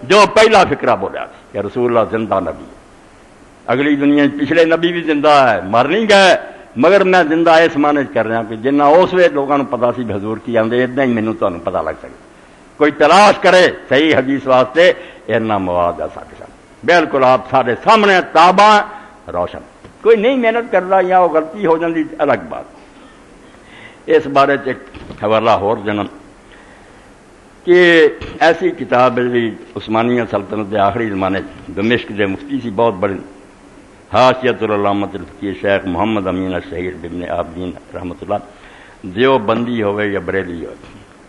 جو پہلا فکرہ بولیا کہ رسول اللہ زندہ نبی ہے، اگلی دنیا پچھلے نبی بھی زندہ ہے، مر نہیں گئے، مگر میں زندہ اس معنی کر رہا کہ جنہ اس وقت لوگوں کو پتا سی حضور کی آدھے اتنا ہی مینوں تمہیں پتا لگ سکے، کوئی تلاش کرے صحیح حدیث واسطے اتنا مواد ہے سارے سامنے، بالکل آپ سارے سامنے تابع روشن، کوئی نہیں محنت کرتا یا وہ غلطی ہو جاتی الگ بات۔ اس بارے ایک حوالہ اور جنم کہ ایسی کتاب ہے عثمانیہ سلطنت کے آخری زمانے دمشق کے مفتی سی بہت بڑی حاشیۃ العلامۃ الفقیہ شیخ محمد امین الشہیر ابن عابدین رحمۃ اللہ، دیو بندی ہوئے یا بریلی ہوئے،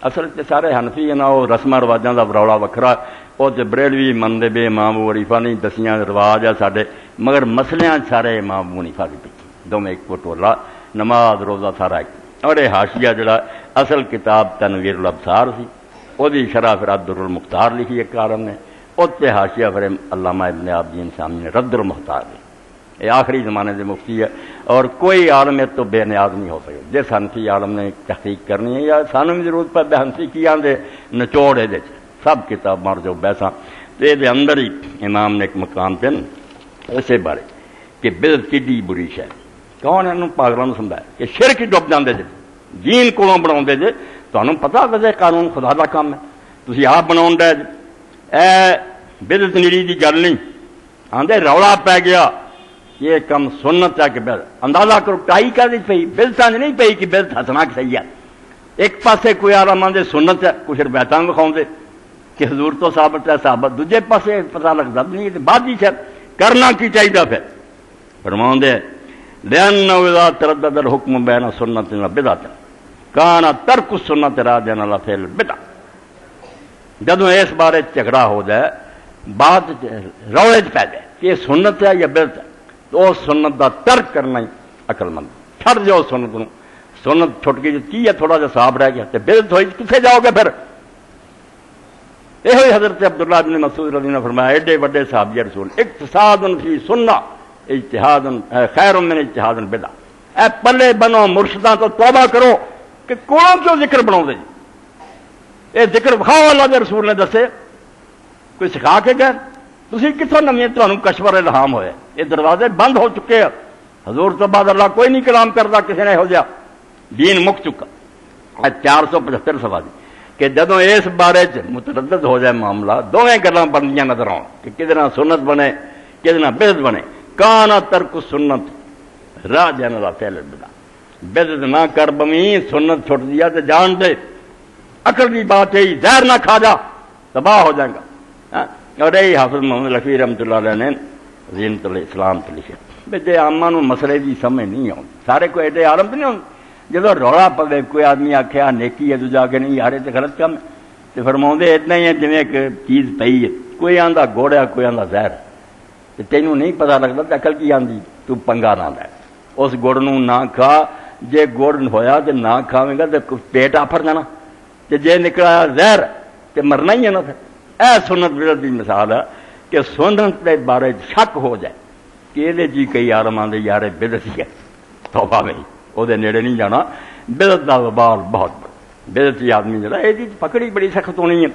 اصل تے سارے حنفی ہیں، وہ رسم رواجاں دا رولا وکھرا، وہ تے بریلوی منتے بے امام ابو حنیفہ نہیں، دسیاں رواج ہے سارے، مگر مسلیاں سارے امام ابو حنیفہ کے پیچھے دونوں ایک کو ٹولا، نماز روزہ سارا ایک۔ اور یہ حاشیہ جڑا اصل کتاب تنویر الابصار سی، وہ شرح پھر رد المختار لکھی ایک عالم نے، اس پہ حاشیہ پھر علامہ ابن عابدین سامنے نے رد المختار لکھی، یہ آخری زمانے سے مفتی ہے، اور کوئی عالم ہے تو بے نیاز نہیں ہو سکے، جس حنفی عالم نے تحقیق کرنی ہے یا سانوں بھی ضرورت پہ حنفی کی آدھے نچوڑ یہ سب کتاب مار جو بیسا تو یہ اندر ہی امام نے ایک مقام پہ اسے بارے کہ بدعت کڈی بری شے، کون انہوں پاگلوں نے سمجھایا کہ شرک ڈب جاندے جے دین کولوں بناؤندے جے، تمہیں پتا ویسے قانون خدا کا کام ہے، تسی آپ بنا ڈے اے بدعت نیڑی دی گل نہیں، آندے رولا پی گیا یہ کم سنت ہے کہ بدعت، اندازہ کرو ٹائی کر دی پئی بدعت نہیں پئی کہ بدعت ہسنا کہ صحیح ہے، ایک پاسے کوئی عالم آندے سنت ہے، کچھ روایتاں وکھاؤندے کہ حضور تو ثابت ہے صحابت، دوجے پاسے پتہ لگتا نہیں بعد ہی شاید کرنا کی چاہیے پھر فرماؤندے لأنه إذا تردد الحكم بين سنة وبدعة كان ترك السنة راجعا إلى فعل البدع، جدوں اس بارے جھگڑا ہو جائے بات روڑے پی جائے کہ یہ سنت ہے یا بدعت ہے تو اس سنت کا ترک کرنا ہی عقل مند، چھڑ جاؤ سنت نو، سنت چھٹ گئی کی ہے تھوڑا جا صاحب رہ گیا تو بدعت ہوئی کتنے جاؤ گے پھر؟ یہ حضرت عبداللہ بن مسعود رضی اللہ عنہ نے فرمایا ایڈے بڑے صحابی رسول اقتصاد فی سنہ اجتہاد خیر من اجتہاد بدع، اے پلے بنو مرشداں تو توبہ کرو کہ کون کیوں ذکر بناؤ دے، یہ ذکر بخاؤ اللہ کے رسول نے دسے، کوئی سکھا کے گئے، تسی کتوں نویں تمہیں کشور الہام ہوئے، یہ دروازے بند ہو چکے ہیں، حضور تو بعد اللہ کوئی نہیں کلام کرتا کسی نے ہو جا، دین مک چکا۔ 475 سوال کہ جدوں اس بارے متردد ہو جائے معاملہ دونیں گلاں بندیاں نظر آؤ کہ کدنا سنت بنے کدنا بدعت بنے، کانا ترک سنت راجعا الی فعل البدع، بدعت نہ کر بمی سنت چھوڑ دیا تو جان دے عقل کی بات ہے زہر نہ کھا جا تباہ ہو جائے گا۔ اور یہی حافظ محمد لفی رحمۃ اللہ علیہ نے زینت الاسلام تو لکھے بے جے عامہ نو مسئلے کی سمجھ نہیں آؤں، سارے کوئی ایڈے عالم تو نہیں ہوں، جدو رولا پوے کوئی آدمی آخیا نیکی ہے دوجا کے نہیں یار یہ غلط کام ہے تو فرماؤندے اتنا ہی ہے جویں ایک چیز پئی ہے، کوئی آندا گڑ ہے کوئی آندا زہر، تینوں نہیں پتا لگتا تو عقل کی آندی تو پنگا نہ لے، اس گڑ نو نہ کھا، جے گڑ ہویا تو نہ کھاویں گا تو پیٹ آفر جانا، جے نکلا زہر تو مرنا ہی ہے نا۔ پھر اے سنت بدعت کی مثال ہے کہ سنت کے بارے شک ہو جائے کہ یہ جی کئی عالم آدھے یار بدعت ہی ہے، توبہ نہیں وہ نیڑے نہیں جانا، بدعت کا وبال بہت بڑا، بدعتی آدمی جڑا یہ پکڑی بڑی سخت ہونی ہے۔